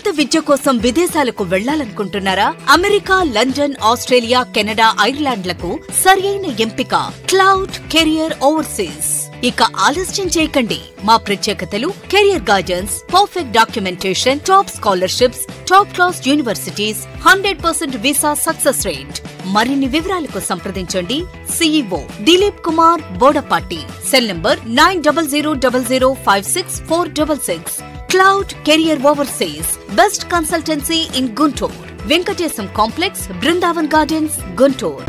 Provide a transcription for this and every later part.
ఉన్నత విద్య కోసం విదేశాలకు వెళ్లాలనుకుంటున్నారా? అమెరికా, లండన్, ఆస్ట్రేలియా, కెనడా, ఐర్లాండ్లకు సరియైన ఎంపిక క్లౌడ్ కెరియర్ ఓవర్సీస్. ఇక ఆలస్యం చేయకండి. మా ప్రత్యేకతలు career guidance, perfect documentation, top scholarships, top class universities, 100% visa success rate. మరిన్ని వివరాలకు సంప్రదించండి CEO Dilip Kumar Bodapati. Cell number 9000564666. Cloud career overseas best consultancy in Guntur. Venkatesam complex, Brindavan gardens, Guntur.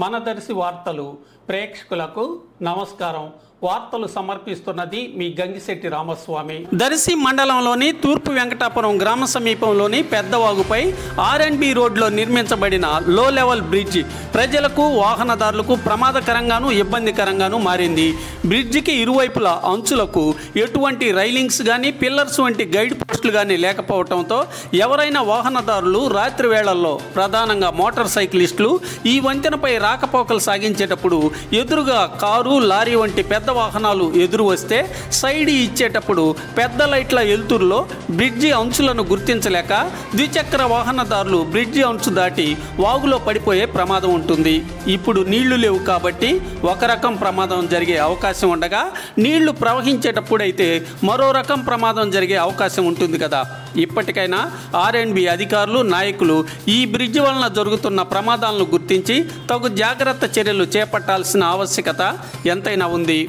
Manadarshi వార్తలు ప్రేక్షకులకు నమస్కారం. వార్తలు సమర్పిస్తున్నది మీ గంగిశెట్టి రామస్వామి. దర్శి మండలంలోని తూర్పు వెంకటాపురం గ్రామ సమీపంలోని పెద్దవాగుపై R&B రోడ్లో నిర్మించబడిన లో లెవెల్ బ్రిడ్జి ప్రజలకు, వాహనదారులకు ప్రమాదకరంగాను, ఇబ్బందికరంగాను మారింది. బ్రిడ్జికి ఇరువైపుల అంచులకు ఎటువంటి రైలింగ్స్ కానీ, పిల్లర్స్ వంటి గైడ్ పోస్టులు కానీ లేకపోవడంతో ఎవరైనా వాహనదారులు రాత్రి వేళల్లో, ప్రధానంగా మోటార్ సైక్లిస్టులు ఈ వంతెనపై రాకపోకలు సాగించేటప్పుడు ఎదురుగా కారు, లారీ వంటి పెద్ద వాహనాలు ఎదురు వస్తే సైడ్ ఇచ్చేటప్పుడు పెద్ద లైట్ల వెలుతురులో బ్రిడ్జి అంచులను గుర్తించలేక ద్విచక్ర వాహనదారులు బ్రిడ్జి అంచు దాటి వాగులో పడిపోయే ప్రమాదం ఉంటుంది. ఇప్పుడు నీళ్లు లేవు కాబట్టి ఒక రకం ప్రమాదం జరిగే అవకాశం ఉండగా, నీళ్లు ప్రవహించేటప్పుడైతే మరో రకం ప్రమాదం జరిగే అవకాశం ఉంటుంది కదా. ఇప్పటికైనా R&B అధికారులు, నాయకులు ఈ బ్రిడ్జి వలన జరుగుతున్న ప్రమాదాలను గుర్తించి తగు జాగ్రత్త చర్యలు చేపట్టాల్సిన ఆవశ్యకత ఎంతైనా ఉంది.